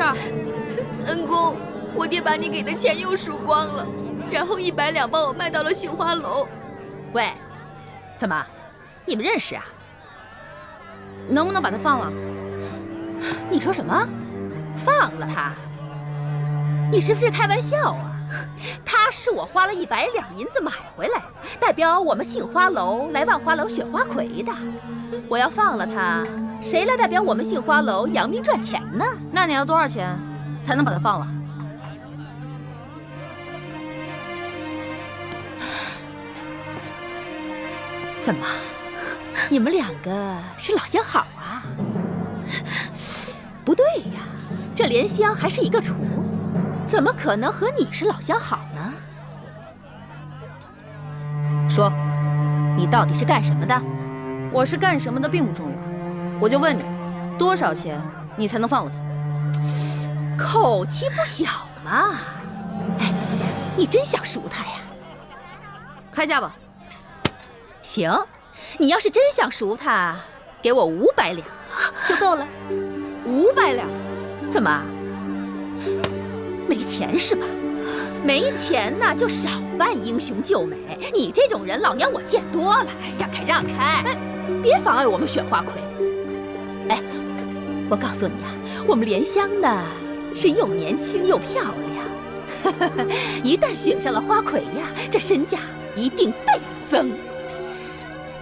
儿？恩公，我爹把你给的钱又输光了，然后100两帮我卖到了杏花楼。喂，怎么，你们认识啊？能不能把他放了？你说什么？放了他？你是不是开玩笑啊？他是我花了100两银子买回来的，代表我们杏花楼来万花楼选花魁的。我要放了他，谁来代表我们杏花楼扬名赚钱呢？那你要多少钱才能把他放了？怎么，你们2个是老相好啊？不对呀，这莲香还是一个厨，怎么可能和你是老相好呢？说，你到底是干什么的？我是干什么的并不重要，我就问你，多少钱你才能放了他？口气不小嘛！哎，你真想赎他呀？开价吧。行，你要是真想赎他，给我500两就够了。500两？怎么？没钱是吧？没钱那就少扮英雄救美。你这种人，老娘我见多了。让开，让开！哎，别妨碍我们选花魁。哎，我告诉你啊，我们莲香呢是又年轻又漂亮，一旦选上了花魁呀，这身价一定倍增。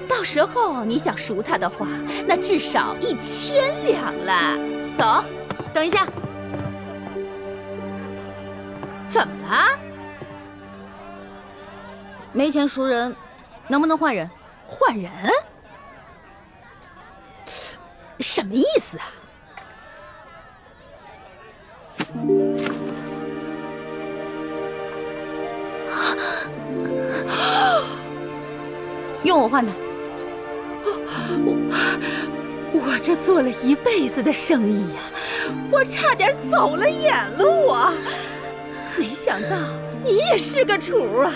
到时候你想赎她的话，那至少1000两了。走，等一下。怎么了？没钱赎人，能不能换人？换人？什么意思啊？用我换他。我这做了一辈子的生意呀，我差点走了眼了我。没想到你也是个厨啊，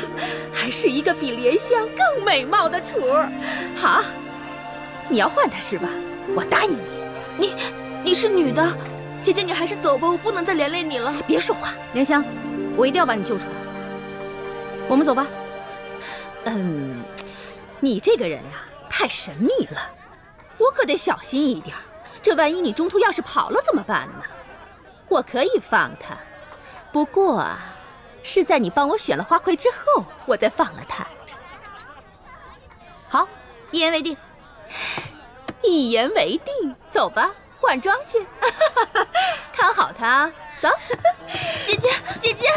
还是一个比莲香更美貌的厨。好，你要换她是吧？我答应你。你是女的，姐姐你还是走吧，我不能再连累你了。别说话，莲香，我一定要把你救出来。我们走吧。你这个人呀，太神秘了，我可得小心一点。这万一你中途要是跑了怎么办呢？我可以放他，不过啊，是在你帮我选了花魁之后，我再放了他。好，一言为定。一言为定，走吧，换装去。看好他，走。姐姐，姐姐，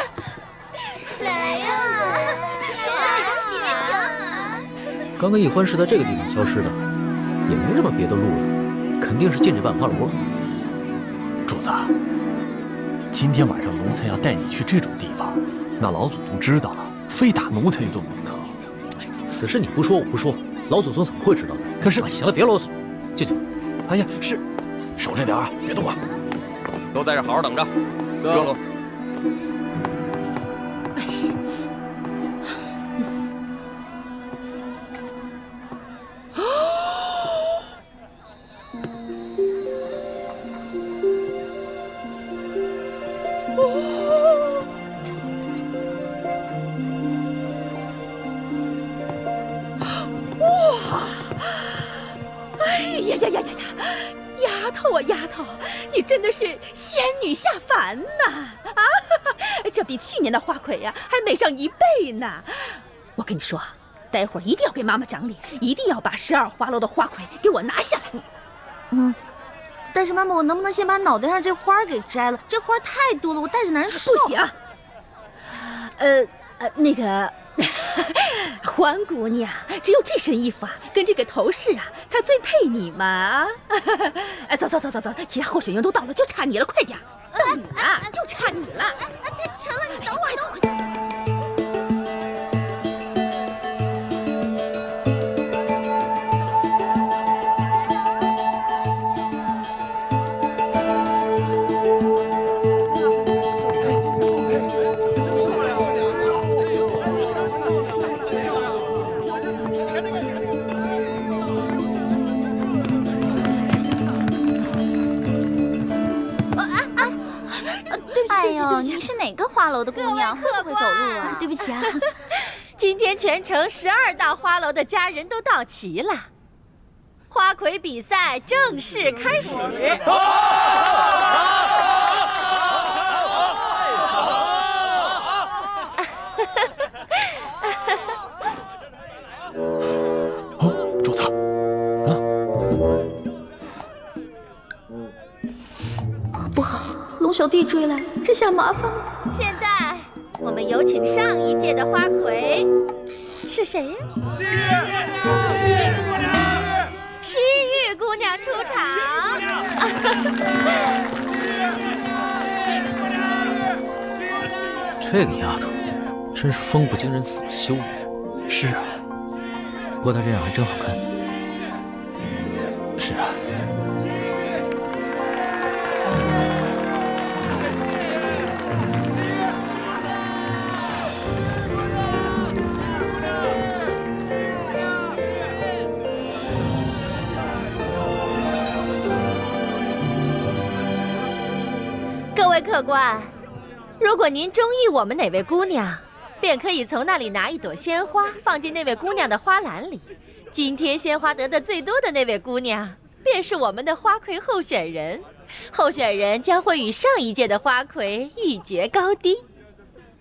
来呀！刚刚易欢是在这个地方消失的，也没什么别的路了，肯定是进这万花楼了。主子，今天晚上奴才要带你去这种地方，那老祖宗知道了，非打奴才一顿不可。此事你不说我不说，老祖宗怎么会知道呢？可是，行了，别啰嗦，进去。哎呀，是，守着点啊，别动啊！都在这好好等着，热络。丫头，你真的是仙女下凡呐！啊，这比去年的花魁呀还美上1倍呢！我跟你说，待会儿一定要给妈妈长脸，一定要把12花楼的花魁给我拿下来。但是妈妈，我能不能先把脑袋上这花给摘了？这花太多了，我戴着难受。不行。那个欢姑娘，只有这身衣服啊，跟这个头饰啊，才最配你嘛！走，其他候选人都到了，就差你了，快点！到你了，就差你了！太沉了，你等会儿。你是哪个花楼的姑娘？会不会走路啊？对不起啊。今天全城12道花楼的家人都到齐了，花魁比赛正式开始。哦，主子，不好，龙小弟追来，这下麻烦了。现在我们有请上一届的花魁，是谁呀？西域姑娘出场。这个丫头，真是风不惊人死不休。是啊，不过她这样还真好看。是啊。各位客官，如果您中意我们哪位姑娘，便可以从那里拿一朵鲜花放进那位姑娘的花篮里。今天鲜花得的最多的那位姑娘，便是我们的花魁候选人。候选人将会与上一届的花魁一决高低，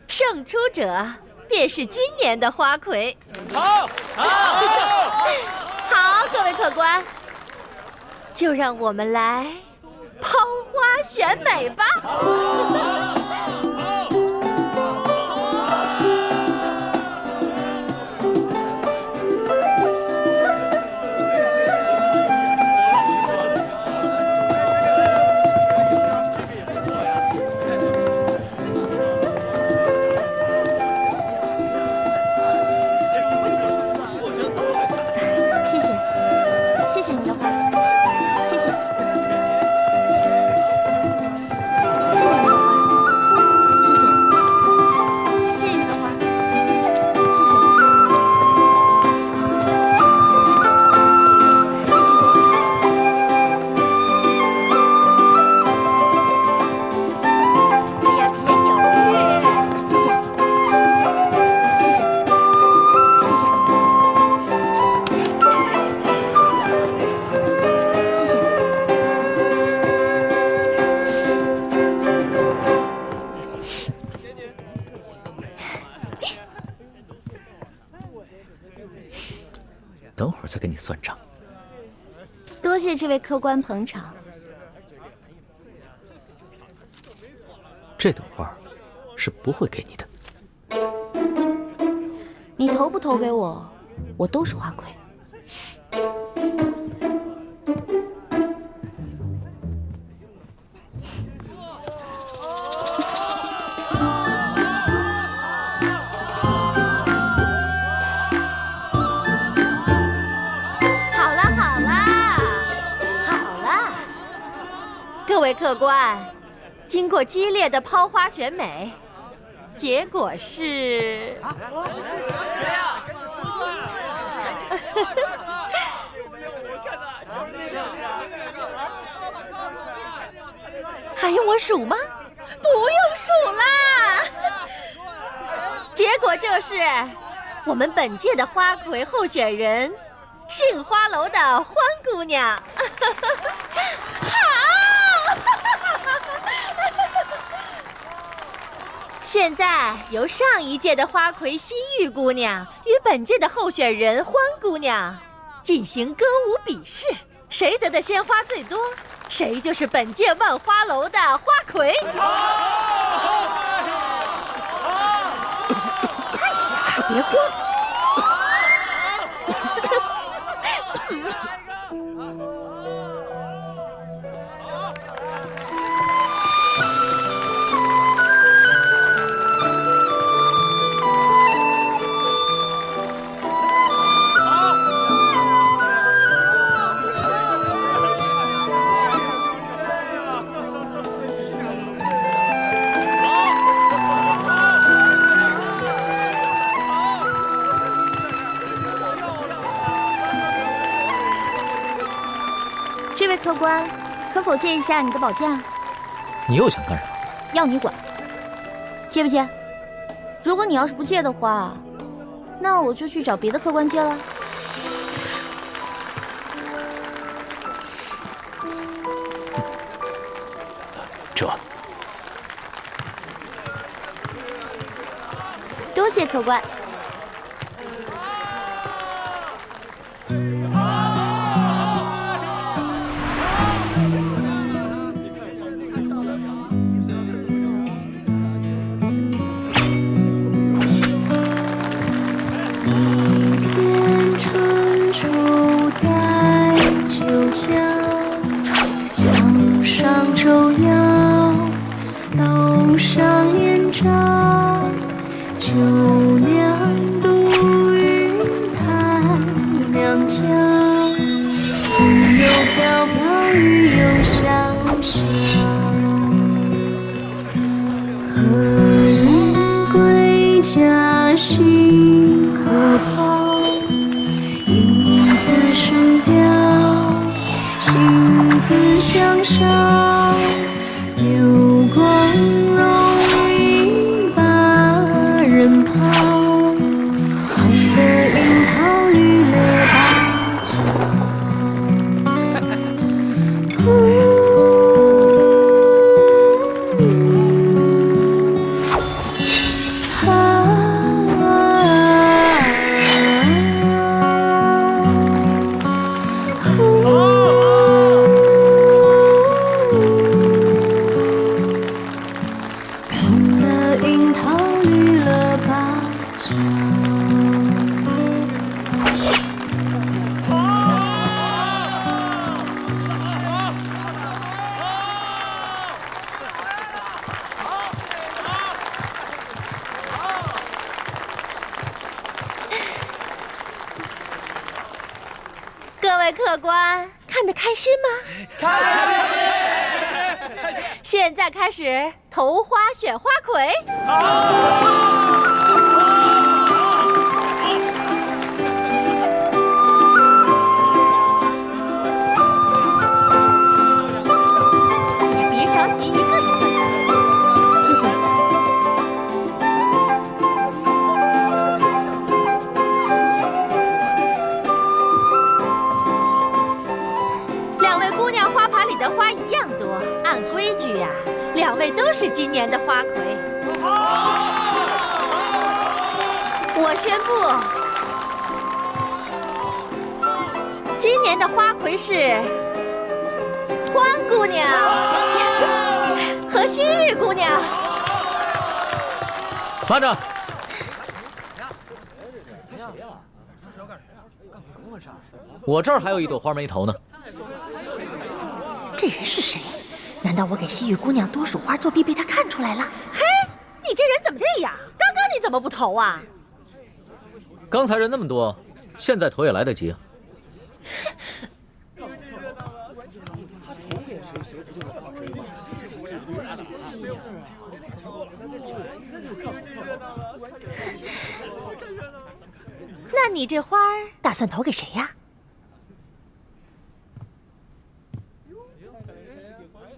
胜出者便是今年的花魁。好，各位客官，就让我们来抛花选美吧。谢谢你的花，谢谢，谢谢你的花，谢谢，谢谢你的花，谢谢，谢谢，谢谢。哎呀，甜有玉，谢谢，谢谢，谢谢。等会儿再跟你算账。多谢这位客官捧场。这朵花是不会给你的。你投不投给我，我都是花魁。各位客官，经过激烈的抛花选美，结果是……还用我数吗？不用数啦！结果就是我们本届的花魁候选人，杏花楼的欢姑娘。现在由上一届的花魁西域姑娘与本届的候选人欢姑娘进行歌舞比试，谁得的鲜花最多，谁就是本届万花楼的花魁。别慌。这位客官，可否借一下你的宝剑？你又想干什么？要你管！借不借？如果你要是不借的话，那我就去找别的客官借了。这，多谢客官。各位客官，看得开心吗？开心！现在开始投花选花魁。哎呀，别着急，一个一个来。谢谢。两位姑娘花盘里的花一样多，按规矩呀，两位都是今年的花魁。我宣布，今年的花魁是欢姑娘和西域姑娘。慢着！我这儿还有一朵花没投呢。这人是谁？难道我给西域姑娘多数花作弊被他看出来了？嘿，你这人怎么这样？刚刚你怎么不投啊？刚才人那么多，现在投也来得及啊。那你这花儿打算投给谁呀？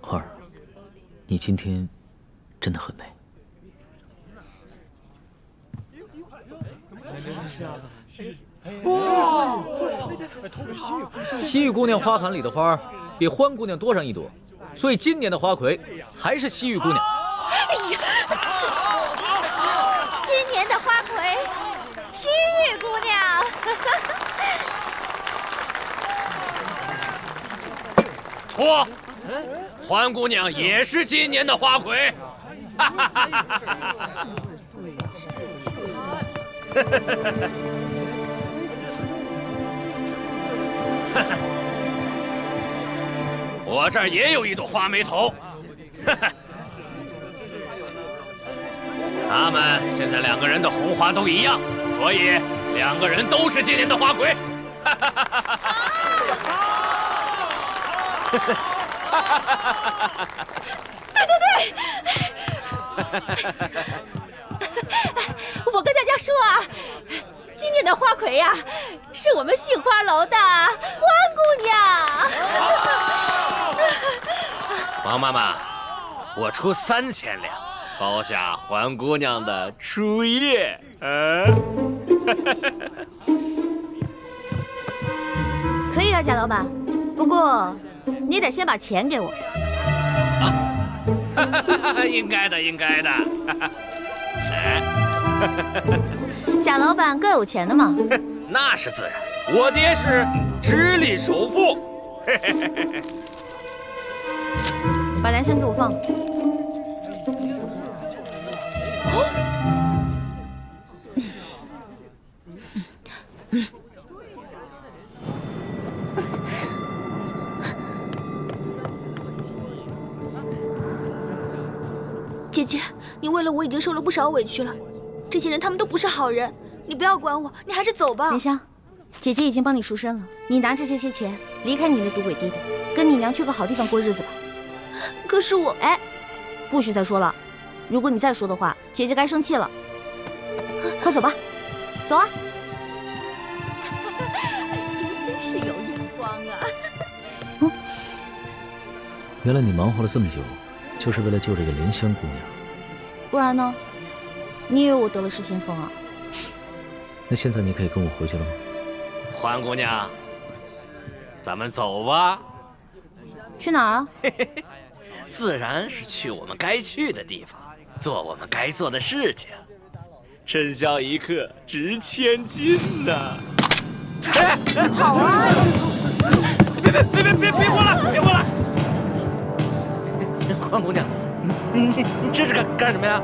花儿，你今天真的很美。哇！西域姑娘花盘里的花比欢姑娘多上一朵，所以今年的花魁还是西域姑娘。哎呀！今年的花魁，西域姑娘。错，欢姑娘也是今年的花魁。我这儿也有一朵花没投，他们现在两个人的红花都一样，所以两个人都是今年的花魁。对，我跟大家说啊，今年的花魁呀，是我们杏花楼的欢姑娘。王妈妈，我出3000两，包下环姑娘的初夜。可以啊，贾老板，不过你得先把钱给我。应该的，应该的。贾老板更有钱的嘛。那是自然，我爹是直隶首富。把蓝箱给我放了。姐姐，你为了我已经受了不少委屈了。这些人他们都不是好人，你不要管我，你还是走吧。莲香，姐姐已经帮你赎身了，你拿着这些钱离开你的赌鬼爹爹，跟你娘去个好地方过日子吧。可是我……哎，不许再说了，如果你再说的话，姐姐该生气了。快走吧，走啊！您真是有眼光啊！原来你忙活了这么久，就是为了救这个莲香姑娘。不然呢？你以为我得了失心疯啊？那现在你可以跟我回去了吗？环姑娘，咱们走吧。去哪儿啊？自然是去我们该去的地方，做我们该做的事情。春宵一刻值千金呐！好啊！别过来！别过来！环姑娘，你这是干什么呀？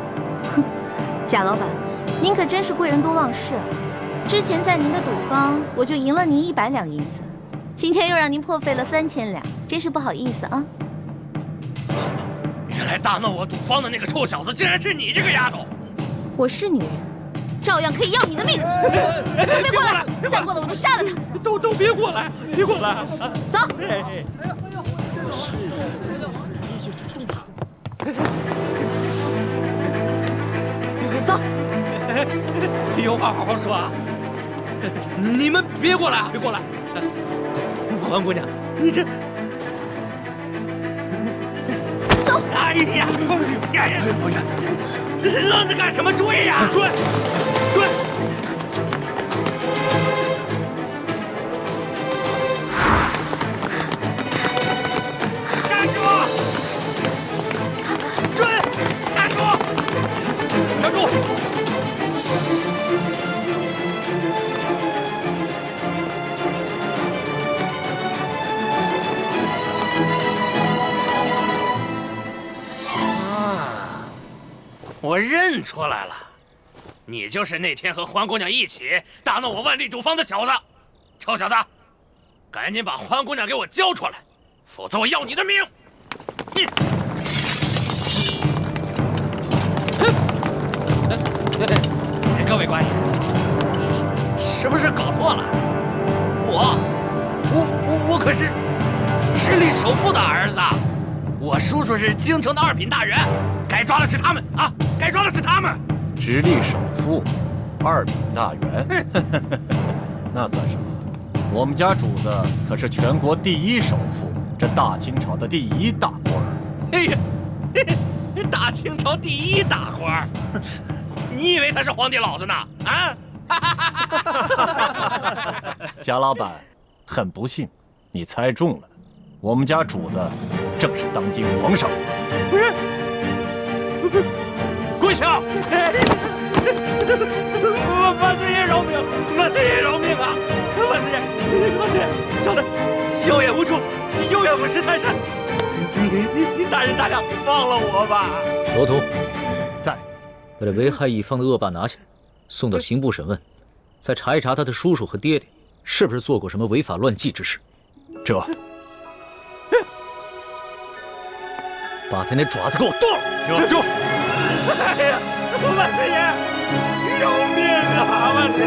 贾老板，您可真是贵人多忘事啊！之前在您的赌坊，我就赢了您100两银子，今天又让您破费了3000两，真是不好意思啊！原来大闹我赌坊的那个臭小子，竟然是你这个丫头！我是女人，照样可以要你的命！都别过来！再过来我就杀了他！都别过来！别过来！走！走！有话好好说啊！你们别过来啊！别过来！环姑娘，你这……走！哎呀！同学，愣着干什么？追呀！追！站住！追！站住！站住！我认出来了，你就是那天和欢姑娘一起大闹我万利赌坊的小子。臭小子，赶紧把欢姑娘给我交出来，否则我要你的命！各位官爷，是不是搞错了？我可是直隶首富的儿子，我叔叔是京城的2品大员，该抓的是他们啊！该抓的是他们。直隶首富，2品大员，那算什么？我们家主子可是全国第1首富，这大清朝的第1大官儿。哎呀，大清朝第1大官儿，你以为他是皇帝老子呢？啊！贾老板，很不幸，你猜中了，我们家主子正是当今皇上。跪下！万岁爷饶命！万岁爷饶命啊！万岁爷，小的有眼无珠，有眼无识泰山，你大人大量，放了我吧！首徒在，把这危害一方的恶霸拿下来，送到刑部审问，再查一查他的叔叔和爹爹是不是做过什么违法乱纪之事。这，把他那爪子给我剁了！遮住！哎呀，万岁爷，饶命啊！万岁爷！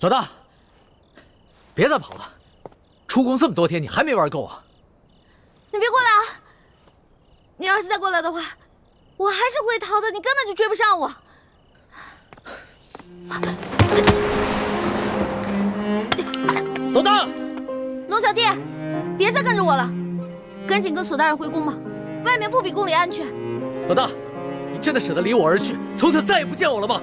老大，别再跑了！出宫这么多天，你还没玩够啊？你别过来啊！你要是再过来的话，我还是会逃的，你根本就追不上我。老大，龙小弟，别再跟着我了，赶紧跟索大人回宫吧，外面不比宫里安全。老大，你真的舍得离我而去，从此再也不见我了吗？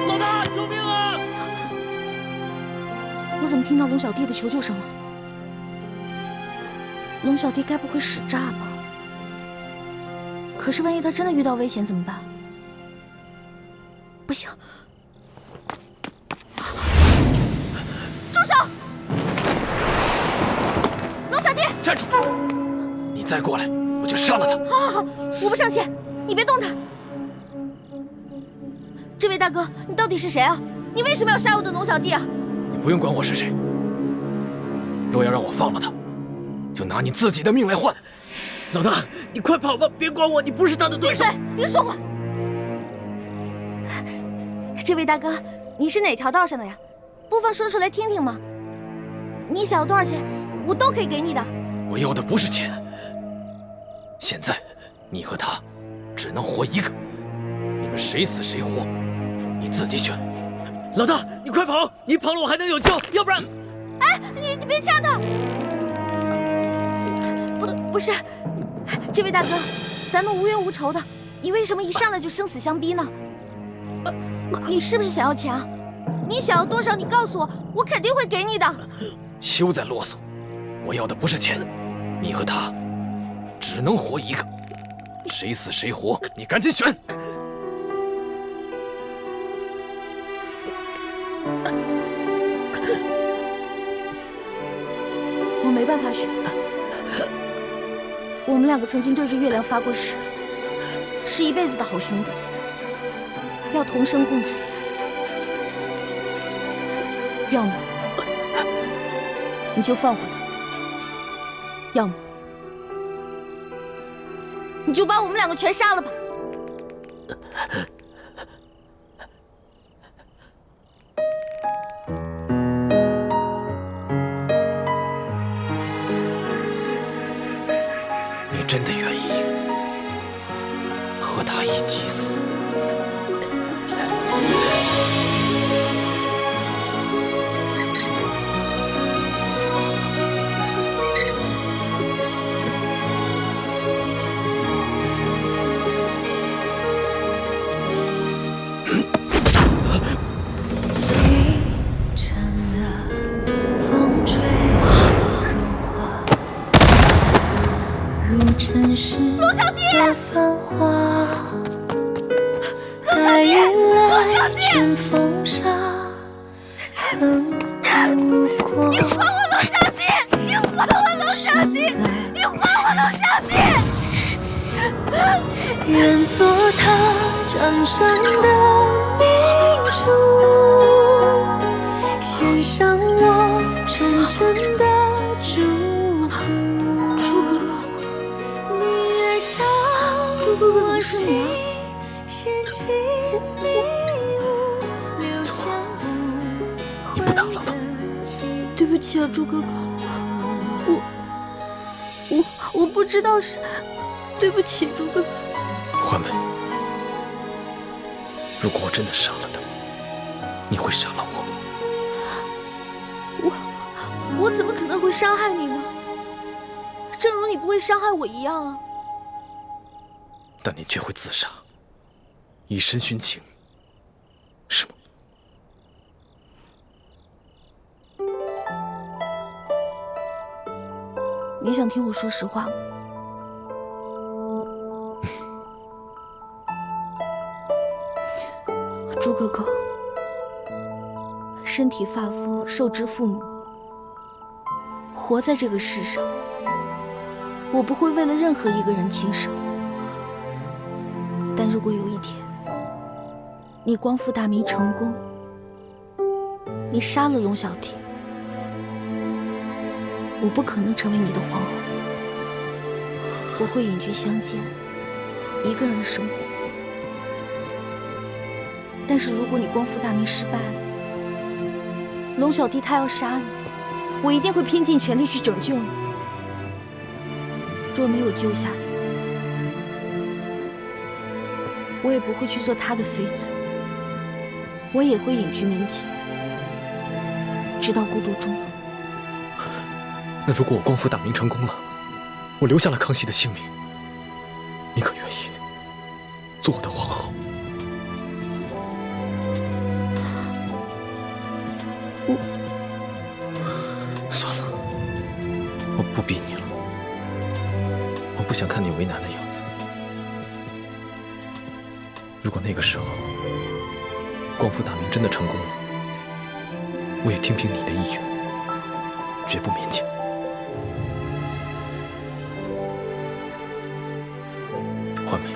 老大，救命啊！我怎么听到龙小弟的求救声了？龙小弟该不会使诈吧？可是万一他真的遇到危险怎么办？不行！住手！龙小弟，站住！你再过来，我就杀了他！好，我不生气，你别动他。这位大哥，你到底是谁啊？你为什么要杀我的龙小弟啊？你不用管我是谁。若要让我放了他，就拿你自己的命来换。老大，你快跑吧，别管我，你不是他的对手。闭嘴，别说话。这位大哥，你是哪条道上的呀？不妨说出来听听嘛。你想要多少钱，我都可以给你的。我要的不是钱，现在你和他只能活一个，你们谁死谁活，你自己选。老大，你快跑！你跑了我还能有救，要不然……哎，你别掐他！不是，这位大哥，咱们无冤无仇的，你为什么一上来就生死相逼呢？你是不是想要钱啊？你想要多少，你告诉我，我肯定会给你的。休再啰嗦，我要的不是钱，你和他只能活一个，谁死谁活，你赶紧选。我没办法选，我们两个曾经对着月亮发过誓，是一辈子的好兄弟，要同生共死。要么你就放过他，要么你就把我们两个全杀了吧。你真的愿意和他一起死？龙小弟，繁华，爱已来，春风沙，恨无果。你还我龙小弟！你还我龙小弟！你还我龙小弟！愿做他掌上的明珠，献上我纯真的祝福。猪哥哥，怎么是你啊？你不等了吗？对不起啊，猪哥哥，我不知道是，对不起，猪哥哥。欢梅，如果我真的杀了他，你会杀了我吗？我怎么可能会伤害你呢？正如你不会伤害我一样啊。但你却会自杀，以身殉情，是吗？你想听我说实话吗？猪哥哥，身体发肤受之父母，活在这个世上，我不会为了任何一个人轻生。但如果有一天，你光复大明成功，你杀了龙小弟，我不可能成为你的皇后，我会隐居乡间，一个人的生活。但是如果你光复大明失败了，龙小弟他要杀你，我一定会拼尽全力去拯救你。若没有救下你，我也不会去做他的妃子，我也会隐居民间，直到孤独终老。那如果我光复大明成功了，我留下了康熙的性命，你可愿意做我的皇后？算了，我不逼你了，我不想看你为难的样子。如果那个时候光复大明真的成功了，我也听凭你的意愿，绝不勉强。环梅，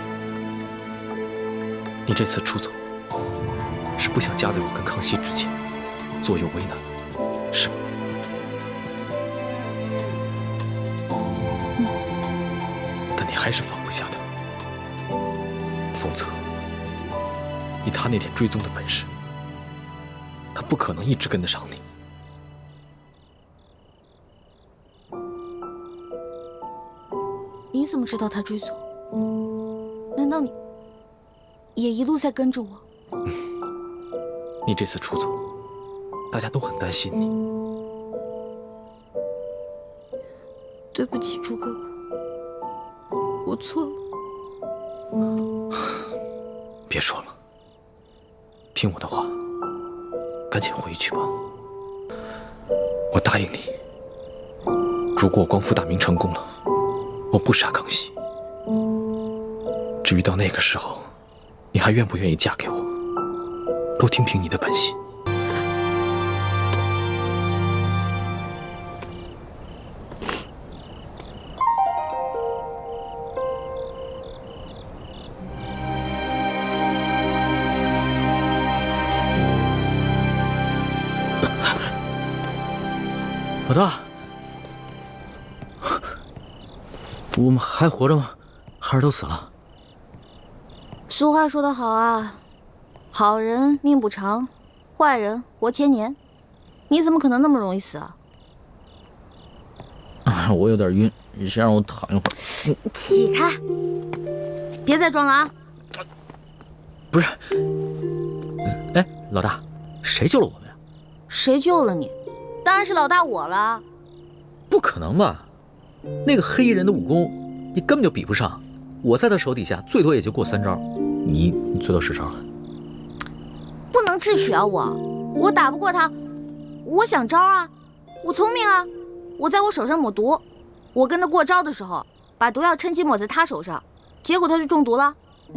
你这次出走，是不想夹在我跟康熙之间，左右为难，是吗？但你还是放不下他，否则，以他那点追踪的本事，他不可能一直跟得上你。你怎么知道他追踪？难道你也一路在跟着我？你这次出走，大家都很担心你。对不起，朱哥哥，我错了。别说了，听我的话，赶紧回去吧。我答应你，如果我光复大明成功了，我不杀康熙。至于到那个时候，你还愿不愿意嫁给我，都听凭你的本心。老大，我们还活着吗？还是都死了？俗话说得好啊，好人命不长，坏人活千年。你怎么可能那么容易死啊？我有点晕，你先让我躺一会儿。起开，别再装了啊！不是，哎，老大，谁救了我们呀？谁救了你？当然是老大我了。不可能吧？那个黑衣人的武功，你根本就比不上。我在他手底下，最多也就过3招，你最多10招了。不能智取啊！我打不过他，我想招啊，我聪明啊，我在我手上抹毒，我跟他过招的时候，把毒药趁机抹在他手上，结果他就中毒了。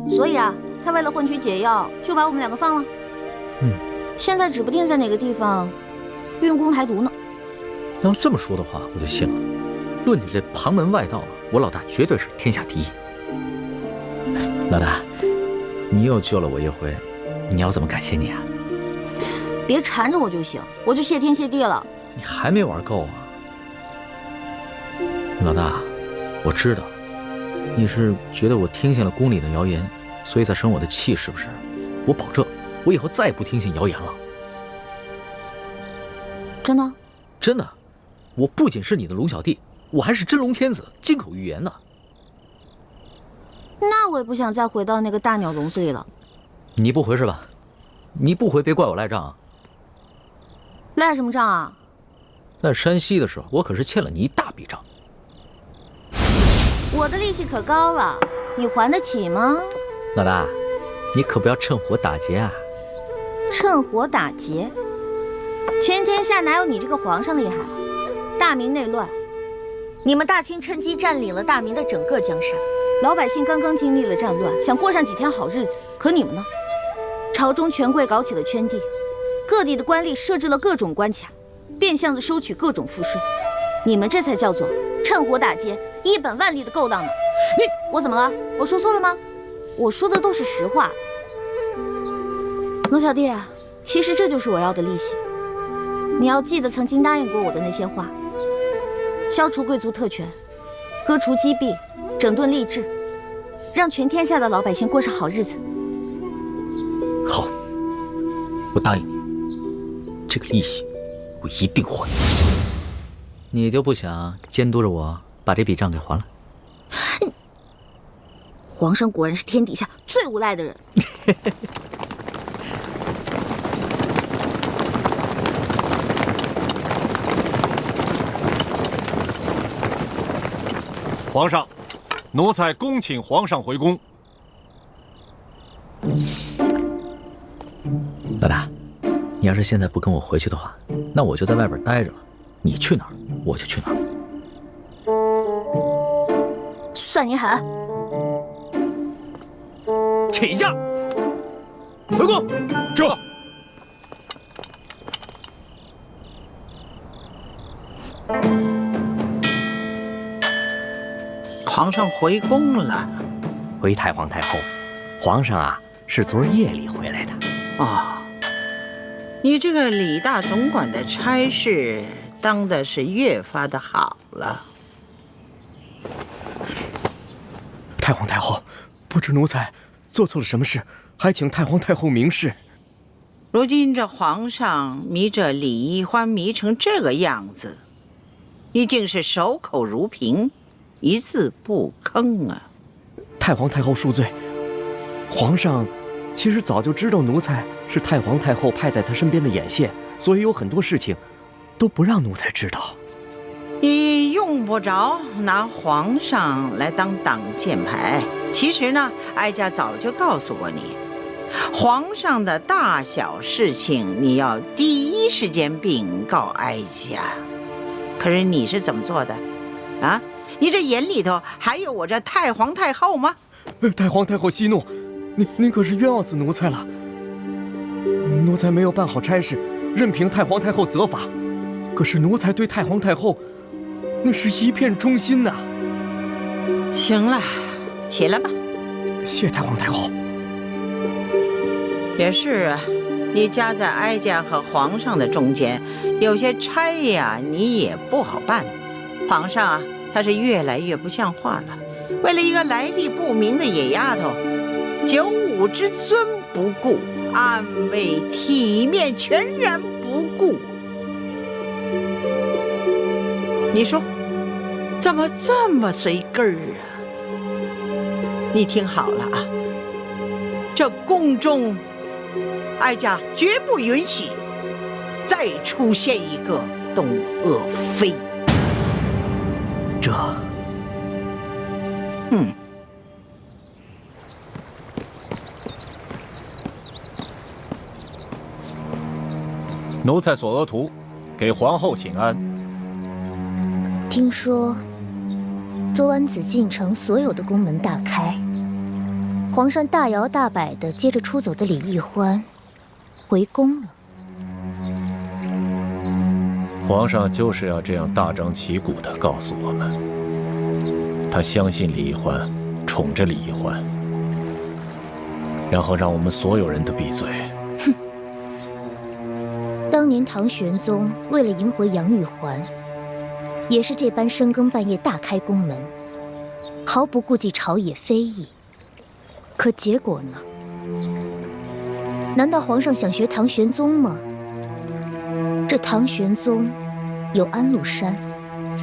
所以啊，他为了换取解药，就把我们2个放了。现在指不定在哪个地方运功排毒呢。要这么说的话，我就信了。论你这旁门外道，我老大绝对是天下第一。老大，你又救了我一回，你要怎么感谢你啊？别缠着我就行，我就谢天谢地了。你还没玩够啊？老大，我知道你是觉得我听信了宫里的谣言，所以才生我的气，是不是？我保证，我以后再也不听信谣言了。真的？真的，我不仅是你的龙小弟，我还是真龙天子，金口玉言的。那我也不想再回到那个大鸟笼子里了。你不回是吧？你不回，别怪我赖账啊。赖什么账啊？在山西的时候，我可是欠了你一大笔账。我的利息可高了，你还得起吗？老大，你可不要趁火打劫啊！趁火打劫？全天下哪有你这个皇上厉害？大明内乱，你们大清趁机占领了大明的整个江山，老百姓刚刚经历了战乱，想过上几天好日子，可你们呢？朝中权贵搞起了圈地，各地的官吏设置了各种关卡，变相的收取各种赋税，你们这才叫做趁火打劫，一本万利的勾当呢！我怎么了？我说错了吗？我说的都是实话。龙小弟啊，其实这就是我要的利息。你要记得曾经答应过我的那些话：消除贵族特权，割除积弊，整顿吏治。让全天下的老百姓过上好日子。好，我答应你，这个利息我一定还。你就不想监督着我把这笔账给还了？皇上果然是天底下最无赖的人。皇上，奴才恭请皇上回宫。老大，你要是现在不跟我回去的话，那我就在外边待着了。你去哪儿，我就去哪儿。算你狠！起驾，回宫。这。皇上回宫了。回太皇太后，皇上啊是昨儿夜里回来的。哦，你这个李大总管的差事当的是越发的好了。太皇太后，不知奴才做错了什么事，还请太皇太后明示。如今这皇上迷着李易欢迷成这个样子，你竟是守口如瓶，一字不吭啊！太皇太后恕罪，皇上其实早就知道奴才是太皇太后派在他身边的眼线，所以有很多事情都不让奴才知道。你用不着拿皇上来当挡箭牌。其实呢，哀家早就告诉过你，皇上的大小事情你要第一时间禀告哀家。可是你是怎么做的啊？你这眼里头还有我这太皇太后吗？太皇太后息怒，您可是冤枉死奴才了。奴才没有办好差事，任凭太皇太后责罚。可是奴才对太皇太后那是一片忠心呐。行了，起来吧。谢太皇太后。也是啊，你夹在哀家和皇上的中间，有些差呀你也不好办。皇上啊，他是越来越不像话了。为了一个来历不明的野丫头，九五之尊不顾，安危体面全然不顾。你说怎么这么随根儿啊？你听好了啊，这宫中哀家绝不允许再出现一个董鄂妃。这奴才索额图，给皇后请安。听说昨晚紫禁城所有的宫门大开，皇上大摇大摆的接着出走的李易欢回宫了。皇上就是要这样大张旗鼓地告诉我们，他相信李易欢，宠着李易欢，然后让我们所有人都闭嘴。哼！当年唐玄宗为了迎回杨玉环，也是这般深更半夜大开宫门，毫不顾忌朝野非议。可结果呢？难道皇上想学唐玄宗吗？这唐玄宗有安禄山，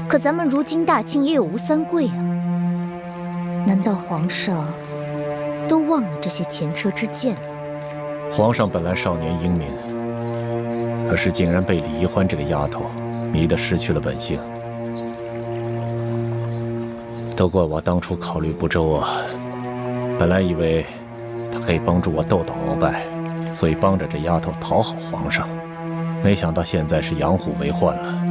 可咱们如今大清也有吴三桂啊。难道皇上都忘了这些前车之鉴了？皇上本来少年英明，可是竟然被李易欢这个丫头迷得失去了本性。都怪我当初考虑不周啊！本来以为他可以帮助我斗倒鳌拜，所以帮着这丫头讨好皇上，没想到现在是养虎为患了。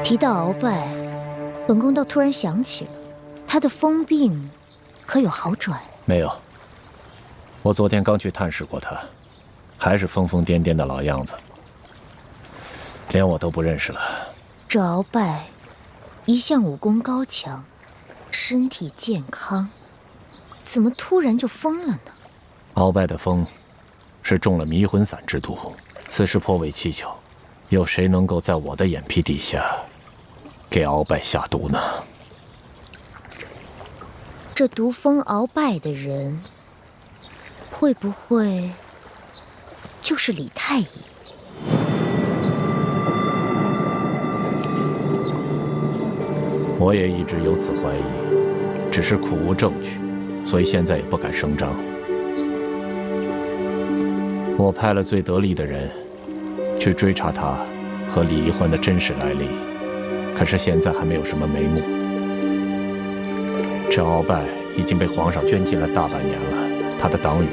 提到鳌拜，本宫倒突然想起了，他的疯病可有好转？没有，我昨天刚去探视过他，还是疯疯癫癫的老样子，连我都不认识了。这鳌拜一向武功高强，身体健康，怎么突然就疯了呢？鳌拜的疯是中了迷魂散之毒，此事颇为蹊跷，有谁能够在我的眼皮底下给鳌拜下毒呢？这毒蜂鳌拜的人，会不会就是李太乙？我也一直有此怀疑，只是苦无证据，所以现在也不敢声张。我派了最得力的人去追查他和李易欢的真实来历，可是现在还没有什么眉目。这鳌拜已经被皇上圈禁了大半年了，他的党羽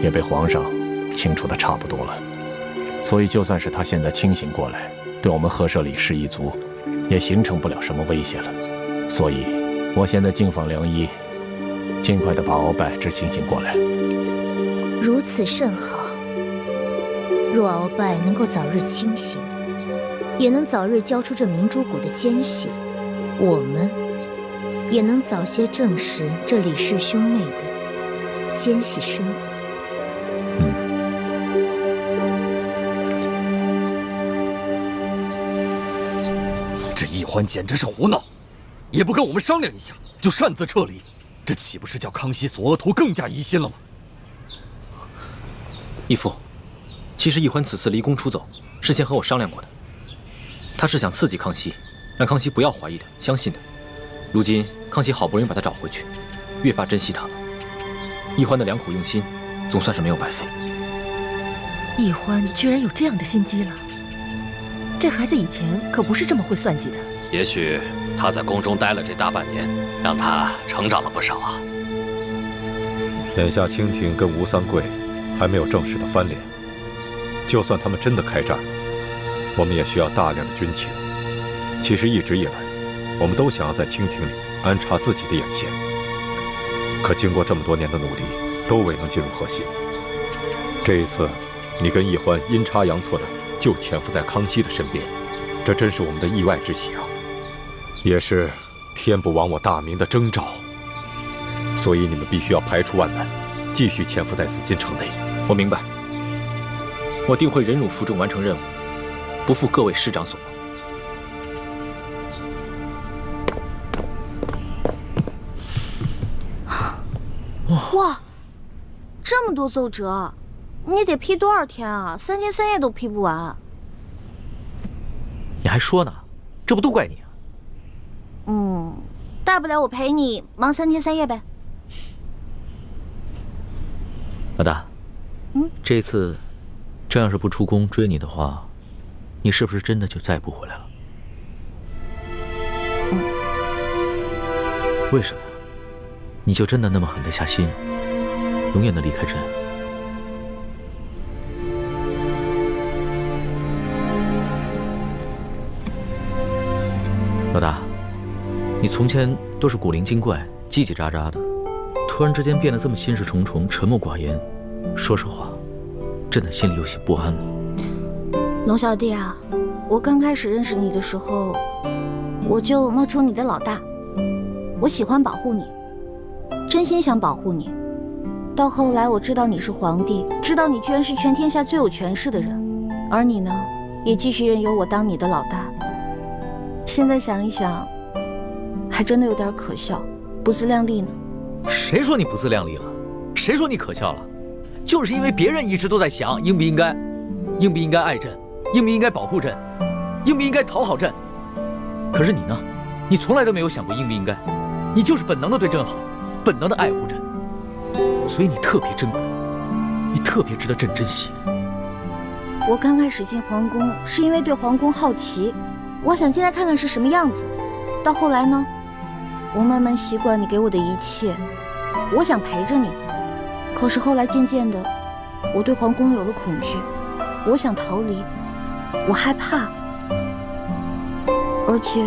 也被皇上清除的差不多了，所以就算是他现在清醒过来，对我们赫舍李氏一族也形成不了什么威胁了。所以，我现在敬访良医，尽快的把鳌拜治清醒过来。如此甚好。若鳌拜能够早日清醒，也能早日交出这明珠谷的奸细，我们也能早些证实这李氏兄妹的奸细身份。这易欢简直是胡闹，也不跟我们商量一下就擅自撤离，这岂不是叫康熙索额图更加疑心了吗？义父，其实易欢此次离宫出走，事先和我商量过的。他是想刺激康熙，让康熙不要怀疑他，相信他。如今康熙好不容易把他找回去，越发珍惜他了。易欢的良苦用心，总算是没有白费。易欢居然有这样的心机了，这孩子以前可不是这么会算计的。也许他在宫中待了这大半年，让他成长了不少啊。眼下清廷跟吴三桂还没有正式的翻脸，就算他们真的开战了，我们也需要大量的军情。其实一直以来，我们都想要在清廷里安插自己的眼线，可经过这么多年的努力，都未能进入核心。这一次，你跟易欢阴差阳错的就潜伏在康熙的身边，这真是我们的意外之喜啊，也是天不亡我大明的征兆。所以你们必须要排除万难，继续潜伏在紫禁城内。我明白，我定会忍辱负重完成任务，不负各位师长所望。哇，这么多奏折，你得批多少天啊？3天3夜都批不完。你还说呢？这不都怪你啊？大不了我陪你忙3天3夜呗。老大，这次这要是不出宫追你的话，你是不是真的就再也不回来了？为什么呀？你就真的那么狠得下心，永远的离开朕？老大，你从前都是古灵精怪、叽叽喳喳的，突然之间变得这么心事重重、沉默寡言，说实话，朕的心里有些不安了。龙小弟啊，我刚开始认识你的时候，我就冒充你的老大，我喜欢保护你，真心想保护你。到后来我知道你是皇帝，知道你居然是全天下最有权势的人，而你呢，也继续任由我当你的老大。现在想一想，还真的有点可笑，不自量力呢。谁说你不自量力了？谁说你可笑了？就是因为别人一直都在想应不应该爱朕，应不应该保护朕，应不应该讨好朕。可是你呢？你从来都没有想过应不应该，你就是本能的对朕好，本能的爱护朕，所以你特别珍贵，你特别值得朕珍惜。我刚开始进皇宫是因为对皇宫好奇，我想进来看看是什么样子。到后来呢，我慢慢习惯你给我的一切，我想陪着你。可是后来渐渐的，我对皇宫有了恐惧，我想逃离，我害怕。而且，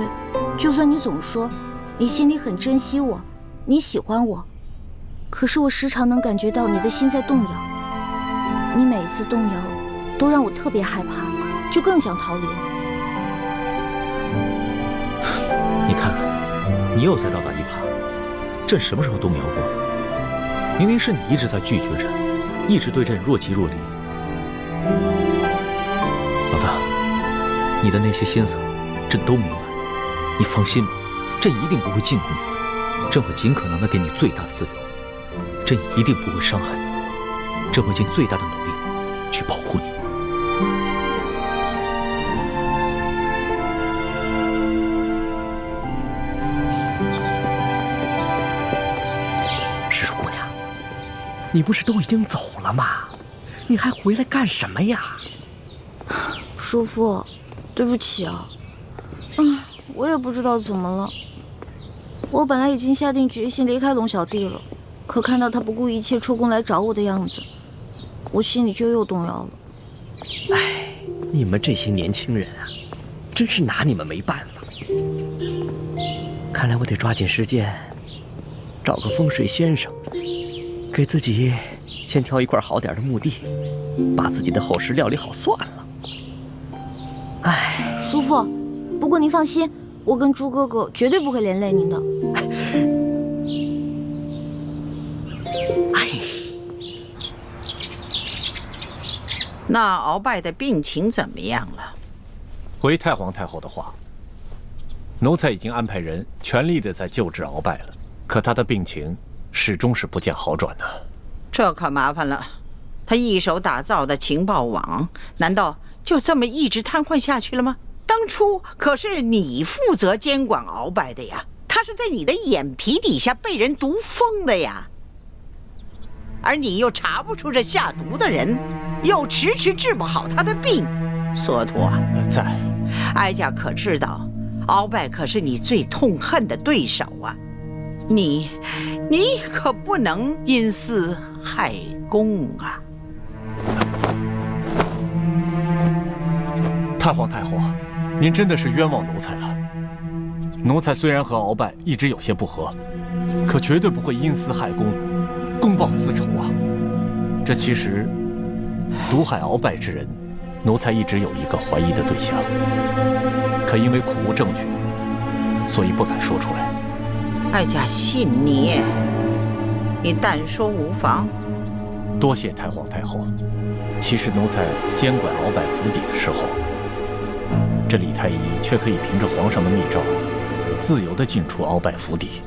就算你总说你心里很珍惜我，你喜欢我，可是我时常能感觉到你的心在动摇。你每一次动摇，都让我特别害怕，就更想逃离了。你看看，你又在倒打一耙。朕什么时候动摇过？明明是你一直在拒绝朕，一直对朕若即若离。老大，你的那些心思，朕都明白。你放心吧，朕一定不会禁锢你，朕会尽可能的给你最大的自由，朕一定不会伤害你，朕会尽最大的努力去保护你。石树姑娘，你不是都已经走了吗？你还回来干什么呀？叔父，对不起啊。我也不知道怎么了。我本来已经下定决心离开龙小弟了，可看到他不顾一切出宫来找我的样子，我心里就又动摇了。哎，你们这些年轻人啊，真是拿你们没办法。看来我得抓紧时间，找个风水先生，给自己先挑一块好点的墓地，把自己的后事料理好算了。哎，叔父，不过您放心，我跟朱哥哥绝对不会连累您的。那鳌拜的病情怎么样了？回太皇太后的话，奴才已经安排人全力的在救治鳌拜了，可他的病情始终是不见好转呢。这可麻烦了，他一手打造的情报网，难道就这么一直瘫痪下去了吗？当初可是你负责监管鳌拜的呀，他是在你的眼皮底下被人毒疯的呀，而你又查不出这下毒的人，又迟迟治不好他的病。索陀，在，哀家可知道，鳌拜可是你最痛恨的对手啊，你可不能因私害公啊！太皇太后，您真的是冤枉奴才了。奴才虽然和鳌拜一直有些不和，可绝对不会因私害公，公报私仇啊。这其实毒害鳌拜之人，奴才一直有一个怀疑的对象，可因为苦无证据，所以不敢说出来。哀家信你，你但说无妨。多谢太皇太后。其实奴才监管鳌拜府邸的时候，这李太医却可以凭着皇上的密诏，自由地进出鳌拜府邸。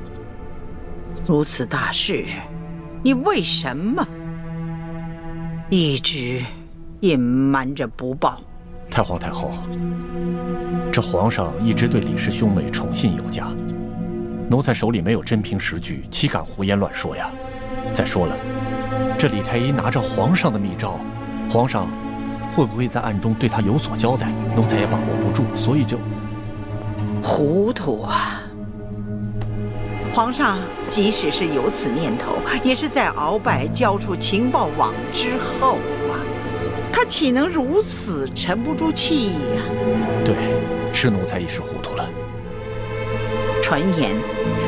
如此大事，你为什么一直隐瞒着不报？太皇太后，这皇上一直对李氏兄妹宠信有加，奴才手里没有真凭实据，岂敢胡言乱说呀？再说了，这李太医拿着皇上的密诏，皇上会不会在暗中对他有所交代？奴才也把握不住，所以就糊涂啊！皇上即使是有此念头，也是在鳌拜交出情报网之后啊，他岂能如此沉不住气呀？对，是奴才一时糊涂了。传言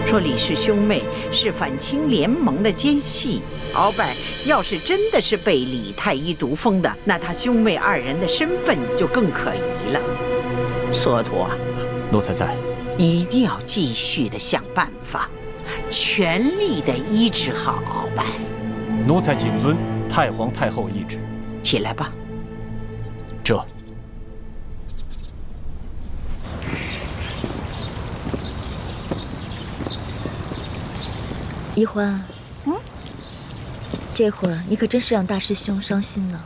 说李氏兄妹是反清联盟的奸细，鳌拜要是真的是被李太医毒疯的，那他兄妹二人的身份就更可疑了。索陀，奴才在，你一定要继续的想办法，全力的医治好鳌拜。奴才谨遵太皇太后懿旨。起来吧。这。一欢，这会儿你可真是让大师兄伤心了。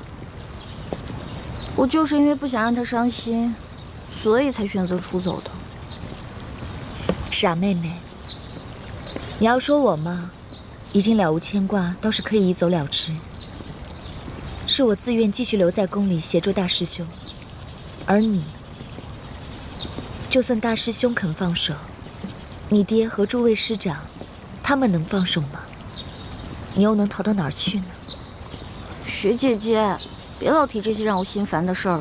我就是因为不想让他伤心，所以才选择出走的。傻妹妹，你要说我嘛，已经了无牵挂，倒是可以一走了之。是我自愿继续留在宫里协助大师兄，而你，就算大师兄肯放手，你爹和诸位师长，他们能放手吗？你又能逃到哪儿去呢？雪姐姐，别老提这些让我心烦的事儿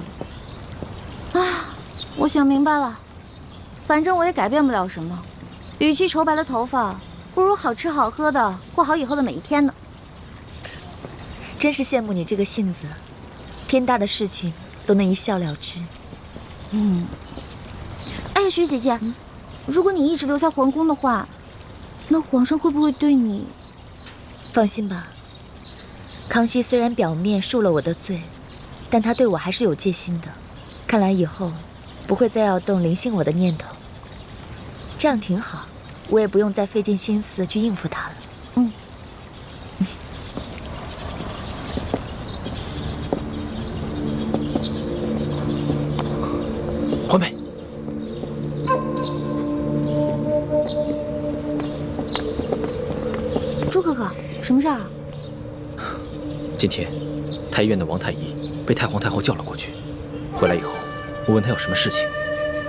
了。我想明白了，反正我也改变不了什么。与其愁白了头发，不如好吃好喝的过好以后的每一天呢。真是羡慕你这个性子，天大的事情都能一笑了之。哎，雪姐姐，如果你一直留在皇宫的话，那皇上会不会对你？放心吧，康熙虽然表面恕了我的罪，但他对我还是有戒心的。看来以后不会再要动临幸我的念头，这样挺好。我也不用再费尽心思去应付他了。环美，朱哥哥，什么事儿啊？今天太医院的王太医被太皇太后叫了过去，回来以后，我问他有什么事情，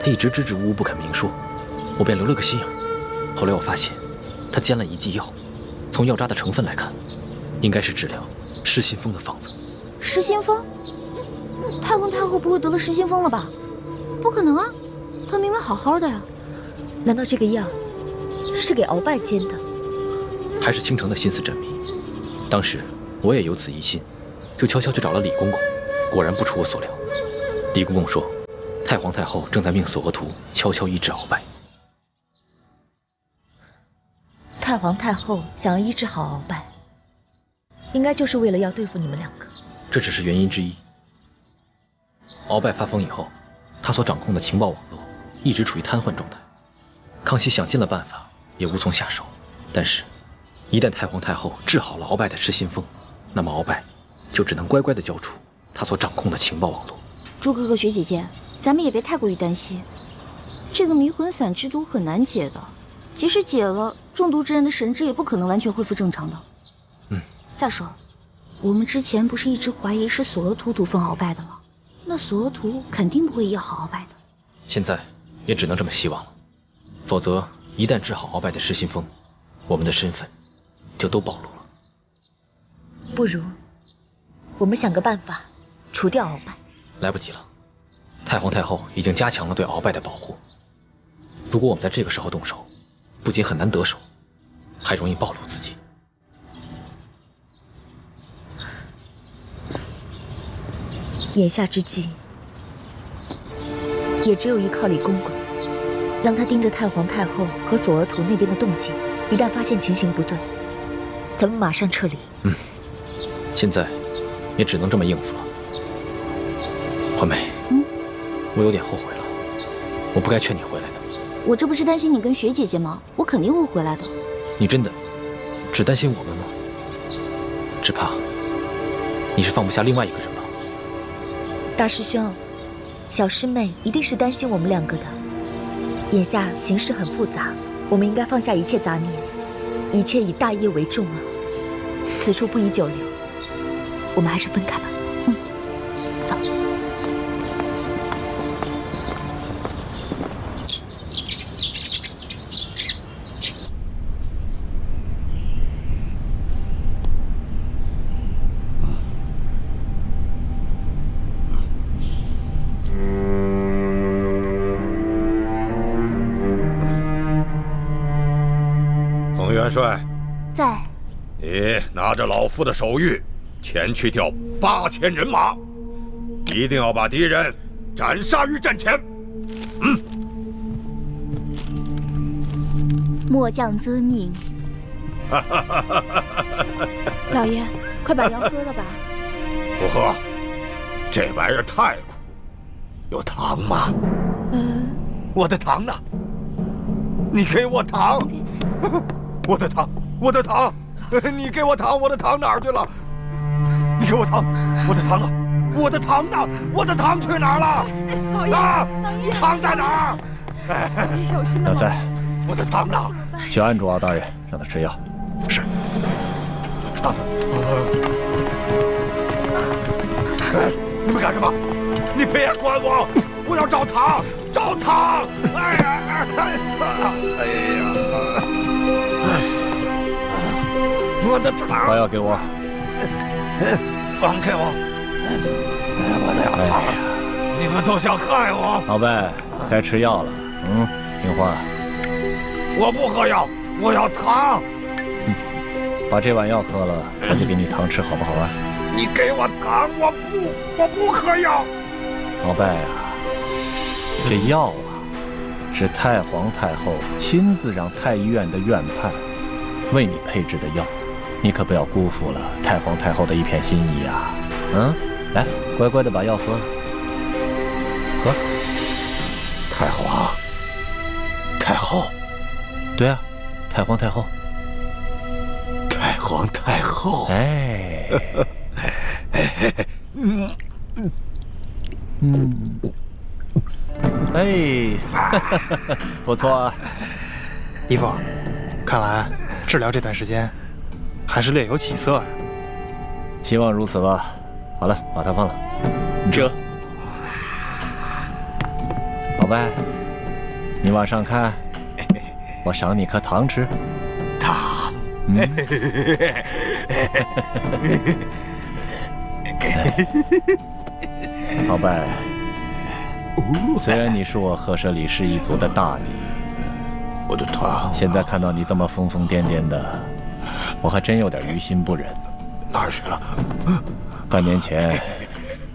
他一直支支吾吾不肯明说，我便留了个心眼。后来我发现，他煎了一剂药，从药渣的成分来看，应该是治疗失心疯的方子。失心疯？太皇太后不会得了失心疯了吧？不可能啊，她明明好好的呀。难道这个药是给鳌拜煎的？还是倾城的心思缜密。当时我也有此疑心，就悄悄去找了李公公，果然不出我所料。李公公说，太皇太后正在命索额图悄悄医治鳌拜。太皇太后想要医治好鳌拜，应该就是为了要对付你们两个。这只是原因之一。鳌拜发疯以后，他所掌控的情报网络一直处于瘫痪状态。康熙想尽了办法，也无从下手。但是，一旦太皇太后治好了鳌拜的失心疯，那么鳌拜就只能乖乖地交出他所掌控的情报网络。朱哥哥、学姐姐，咱们也别太过于担心。这个迷魂散之毒很难解的，即使解了，中毒之人的神智也不可能完全恢复正常的。再说，我们之前不是一直怀疑是索额图毒疯鳌拜的吗？那索额图肯定不会医好鳌拜的。现在也只能这么希望了，否则一旦治好鳌拜的失心疯，我们的身份就都暴露了。不如我们想个办法除掉鳌拜。来不及了，太皇太后已经加强了对鳌拜的保护。如果我们在这个时候动手，不仅很难得手，还容易暴露自己。眼下之计，也只有依靠李公公，让他盯着太皇太后和索额图那边的动静，一旦发现情形不对，咱们马上撤离。现在也只能这么应付了。环美，我有点后悔了，我不该劝你回来的。我这不是担心你跟学姐姐吗？我肯定会回来的。你真的只担心我们吗？只怕你是放不下另外一个人吧？大师兄，小师妹一定是担心我们两个的。眼下形势很复杂，我们应该放下一切杂念，一切以大业为重啊！此处不宜久留，我们还是分开吧。走。元帅，在。你拿着老夫的手谕，前去调8000人马，一定要把敌人斩杀于阵前。末将遵命。老爷，快把药喝了吧。不喝，这玩意儿太苦。有糖吗？我的糖呢？你给我糖！我的糖，我的糖！你给我糖，我的糖哪儿去了？你给我糖，我的糖呢？我的糖呢？我的糖去哪儿了？老爷，啊，糖在哪儿？你小心老三，我的糖呢？去按住敖大人，让他吃药。是。糖。你们干什么？你别管我！我要找糖，找糖！哎呀，哎呀！我的糖！把药给我！放开我！我的糖！你们都想害我！鳌拜，该吃药了。听话。我不喝药，我要糖！把这碗药喝了，我就给你糖吃，好不好啊？你给我糖，我不喝药。鳌拜啊，这药啊，是太皇太后亲自让太医院的院判为你配制的药，你可不要辜负了太皇太后的一片心意啊！来，乖乖的把药喝了，喝。太皇太后，对啊，太皇太后，太皇太后，哎，哎，不错啊，姨父，看来治疗这段时间还是略有起色啊。希望如此吧。好了，把它放了。这，老白，你往上看，我赏你颗糖吃。糖。老白，虽然你是我赫舍里氏一族的大敌，我的糖，现在看到你这么疯疯癫癫的，我还真有点于心不忍。哪儿去了？半年前，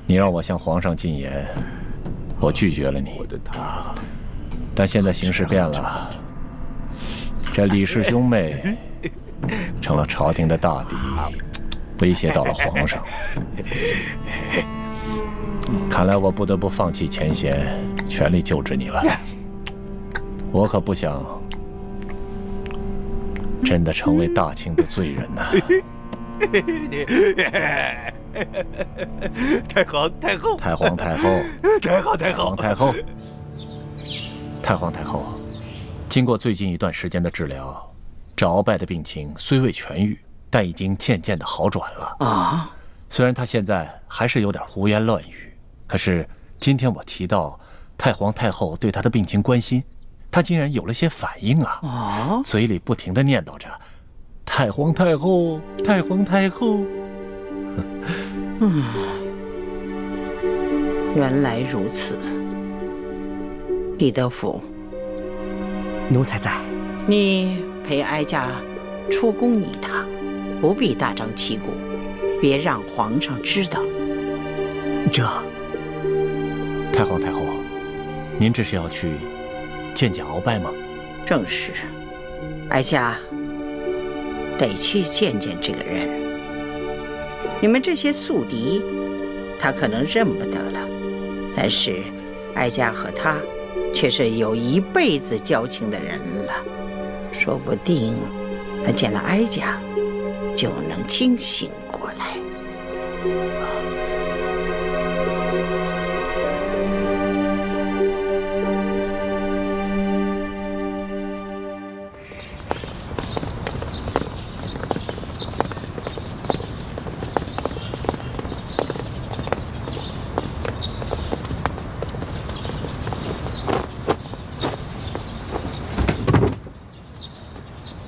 你让我向皇上进言，我拒绝了你。我的糖，但现在形势变了，这李氏兄妹成了朝廷的大敌，威胁到了皇上。看来我不得不放弃前嫌，全力救治你了。我可不想真的成为大清的罪人呐！太皇太后，太皇太后，太皇太后，太后，太皇太后。经过最近一段时间的治疗，这鳌拜的病情虽未痊愈，但已经渐渐的好转了啊。虽然他现在还是有点胡言乱语，可是今天我提到太皇太后对他的病情关心，他竟然有了些反应啊！嘴里不停地念叨着“太皇太后，太皇太后”。原来如此。李德福，奴才在。你陪哀家出宫一趟，不必大张旗鼓，别让皇上知道。这，太皇太后，您这是要去见见鳌拜吗？正是，哀家得去见见这个人。你们这些宿敌，他可能认不得了，但是哀家和他却是有一辈子交情的人了，说不定他见了哀家就能清醒过来。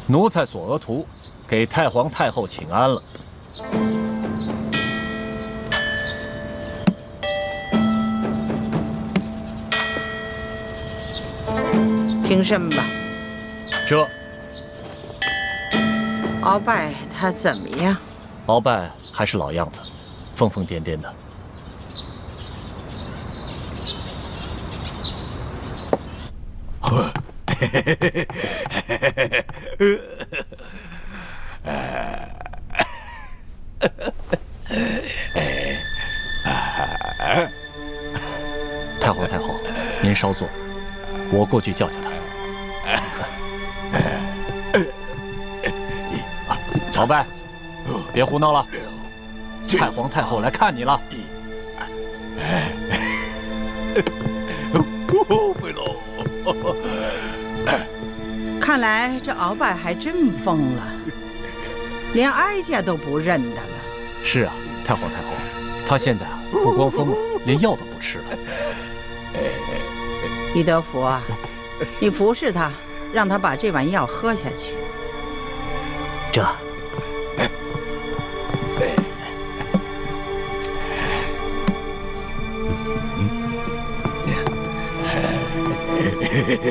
奴才索额图给太皇太后请安了。平身吧。这鳌拜他怎么样？鳌拜还是老样子，疯疯癫癫的。太皇太后，您稍坐，我过去叫叫他。鳌拜，别胡闹了，太皇太后来看你了。贝喽。看来这鳌拜还真疯了，连哀家都不认得了。是啊，太皇太后，他现在不光疯了，连药都不吃了。李德福啊，你服侍他，让他把这碗药喝下去。这。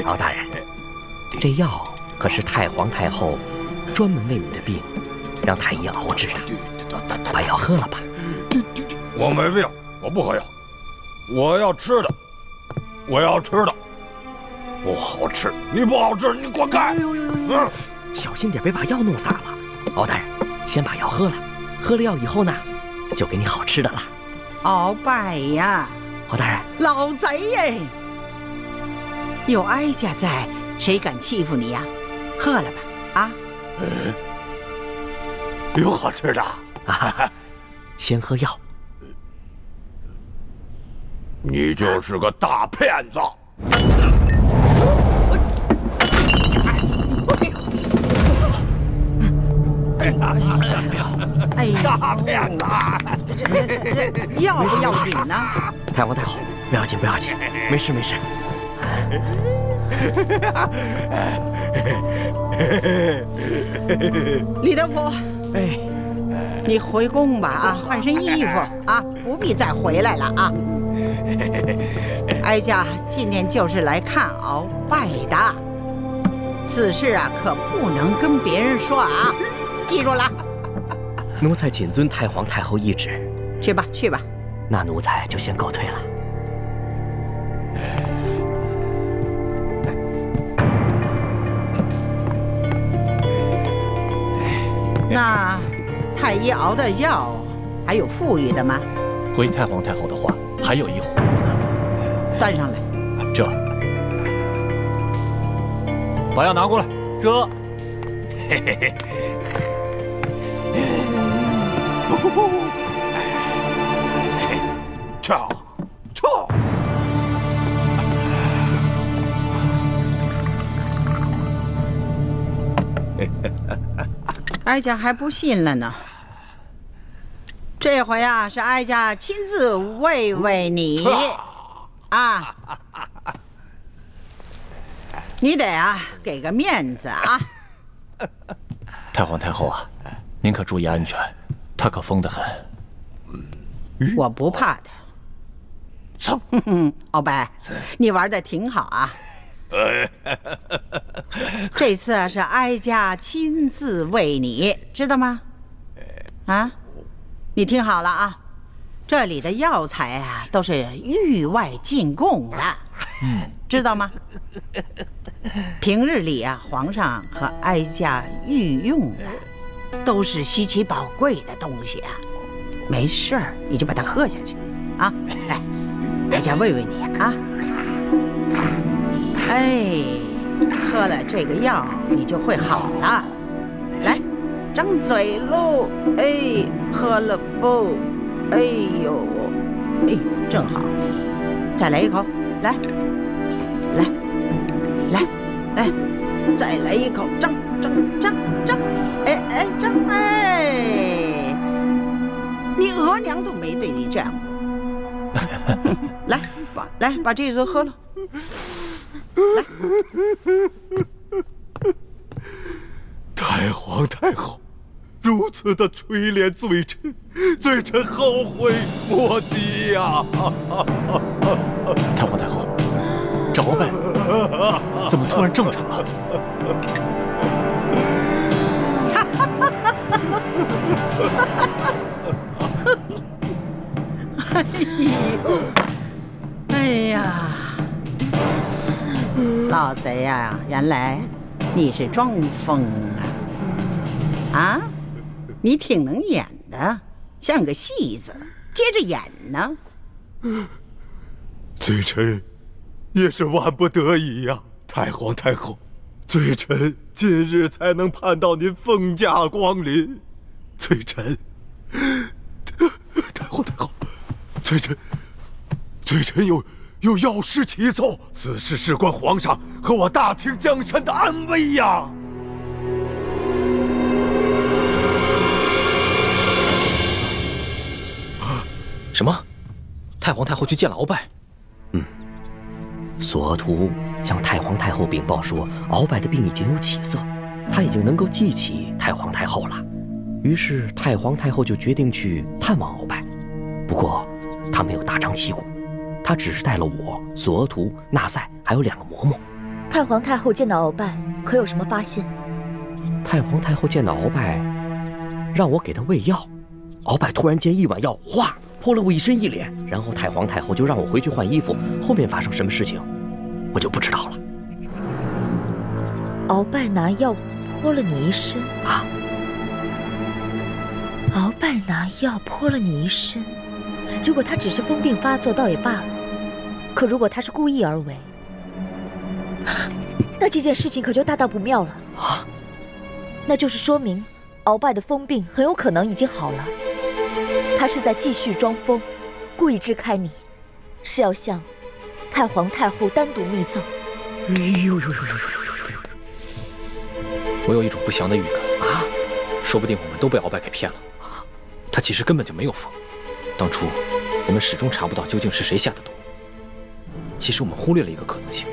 敖大人，这药可是太皇太后专门为你的病让太医熬制的，把药喝了吧。我没病，我不喝药，我要吃的，我要吃的，不好吃，你不好吃，你滚开！小心点，别把药弄洒了。敖大人，先把药喝了，喝了药以后呢，就给你好吃的了。鳌拜呀，敖大人，老贼耶！有哀家在，谁敢欺负你呀？喝了吧。啊？有好吃的。先喝药。你就是个大骗子！哎呀，大骗子！这要不要紧呢？太皇太后，不要紧不要紧，没事没事。李德福，哎，你回宫吧啊，换身衣服啊，不必再回来了啊。哀家今天就是来看鳌拜的，此事啊可不能跟别人说啊，记住了。奴才谨遵太皇太后懿旨。去吧去吧。那奴才就先告退了。那太医熬的药还有富裕的吗？回太皇太后的话，还有一壶呢。端上来。这，把药拿过来。这，嘿嘿嘿。撤！哀家还不信了呢。这回啊，是哀家亲自慰慰你啊！你得啊给个面子啊！太皇太后啊，您可注意安全，他可疯得很。我不怕他。鳌拜，你玩的挺好啊！这次啊是哀家亲自为你，知道吗？啊，你听好了啊，这里的药材啊都是域外进贡的，知道吗？平日里啊，皇上和哀家御用的都是稀奇宝贵的东西啊，没事儿你就把它喝下去啊！哎，哀家慰慰你啊！哎，喝了这个药你就会好了。来，张嘴喽！哎，喝了不？哎呦，哎，正好，再来一口，来，哎，再来一口，张，哎，张，哎，你额娘都没对你这样过。来，把这个喝了。来，太皇太后如此的垂怜罪臣，罪臣后悔莫及呀！太皇太后，这鳌拜怎么突然正常了？哎呀！老贼呀，原来你是装疯啊！啊，你挺能演的，像个戏子，接着演呢。罪臣也是万不得已呀，太皇太后，罪臣今日才能盼到您凤驾光临。罪臣，太皇太后，罪臣有要事启奏，此事事关皇上和我大清江山的安危呀！什么？太皇太后去见了鳌拜？索额图向太皇太后禀报说，鳌拜的病已经有起色，他已经能够记起太皇太后了。于是太皇太后就决定去探望鳌拜，不过他没有大张旗鼓。他只是带了我、索额图、纳赛，还有2个嬷嬷。太皇太后见到鳌拜，可有什么发现？太皇太后见到鳌拜，让我给他喂药。鳌拜突然间一碗药，哗，泼了我一身一脸。然后太皇太后就让我回去换衣服。后面发生什么事情，我就不知道了。鳌拜拿药泼了你一身啊！鳌拜拿药泼了你一身。如果他只是疯病发作，倒也罢了。可如果他是故意而为，那这件事情可就大大不妙了啊！那就是说明鳌拜的疯病很有可能已经好了。他是在继续装疯，故意支开你，是要向太皇太后单独密奏。我有一种不祥的预感啊！说不定我们都被鳌拜给骗了。他其实根本就没有疯，当初我们始终查不到究竟是谁下的毒。其实我们忽略了一个可能性，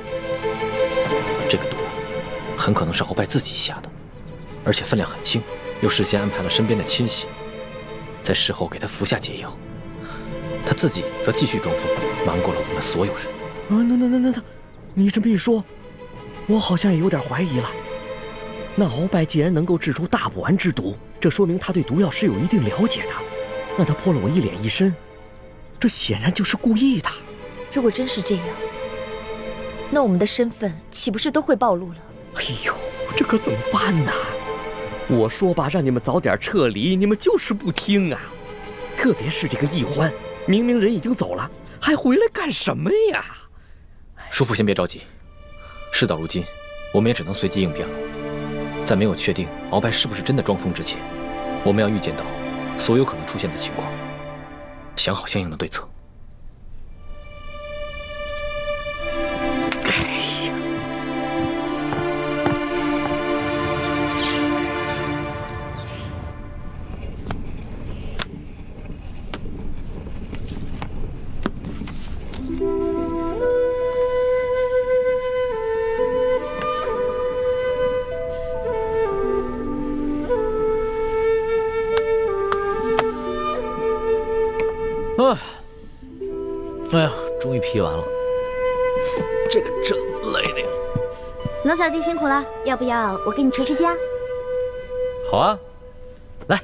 这个毒很可能是鳌拜自己下的，而且分量很轻，又事先安排了身边的亲信，在事后给他服下解药，他自己则继续装疯，瞒过了我们所有人。那，你这么一说，我好像也有点怀疑了。那鳌拜既然能够制出大补丸之毒，这说明他对毒药是有一定了解的。那他泼了我一脸一身，这显然就是故意的。如果真是这样，那我们的身份岂不是都会暴露了？哎呦，这可怎么办呢？我说吧，让你们早点撤离，你们就是不听啊！特别是这个易欢，明明人已经走了，还回来干什么呀？叔父先别着急，事到如今，我们也只能随机应变了。在没有确定鳌拜是不是真的装疯之前，我们要预见到所有可能出现的情况，想好相应的对策。哎呀，终于批完了，这个真累的呀。龙小弟辛苦了，要不要我给你持家？好啊，来。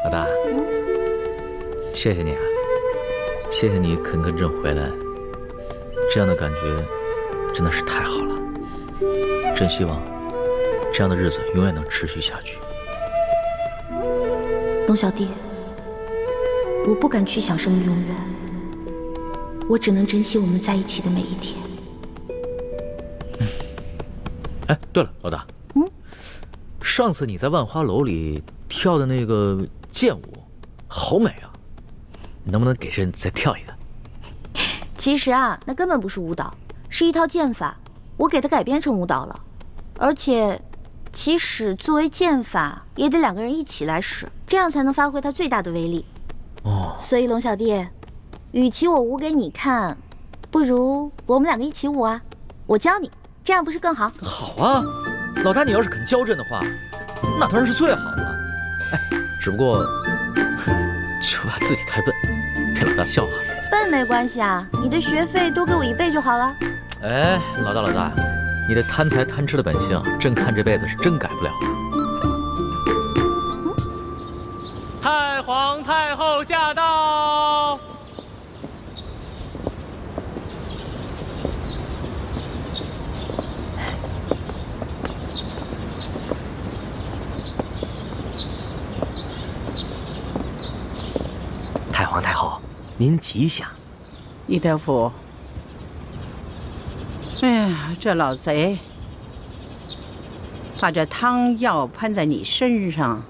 老大，谢谢你啊，谢谢你肯跟朕回来，这样的感觉真的是太好了。朕希望这样的日子永远能持续下去。龙小弟，我不敢去想什么永远，我只能珍惜我们在一起的每一天。哎，对了，老大，上次你在万花楼里跳的那个剑舞，好美啊！你能不能给朕再跳一个？其实啊，那根本不是舞蹈，是一套剑法，我给它改编成舞蹈了，而且。其实作为剑法，也得2个人一起来使，这样才能发挥它最大的威力。哦，所以龙小弟，与其我舞给你看，不如我们2个一起舞啊！我教你，这样不是更好？好啊，老大，你要是肯教朕的话，那当然是最好的了。哎，只不过就怕自己太笨，被老大笑话了。笨没关系啊，你的学费多给我1倍就好了。哎，老大。你这贪财贪吃的本性，朕看这辈子是真改不了了。太皇太后驾到！太皇太后，您吉祥。懿德福。哎呀，这老贼把这汤药喷在你身上，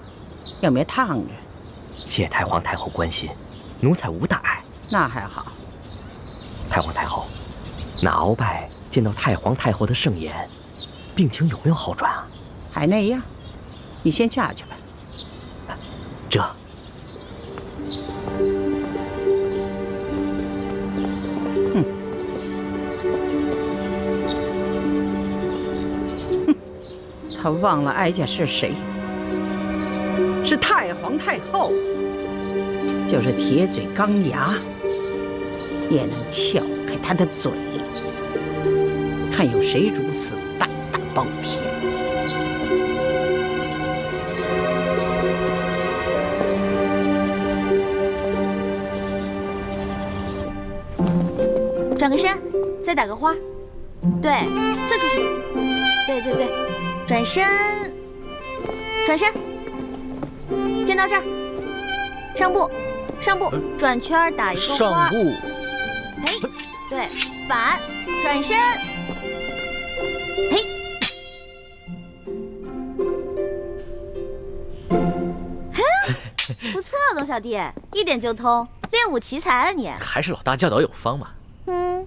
有没有烫着？谢太皇太后关心，奴才无大碍。那还好。太皇太后，那鳌拜见到太皇太后的圣颜，病情有没有好转啊？还那样。你先下去吧。这。他忘了哀家是谁，是太皇太后，就是铁嘴钢牙，也能撬开他的嘴，看有谁如此大大包天。转个身，再打个花，对，刺出去，对，转身，肩到这儿，上步，转圈打一个花。上步。哎，对，反，转身。嘿，不错，龙小弟，一点就通，练武奇才啊你！还是老大教导有方嘛。嗯。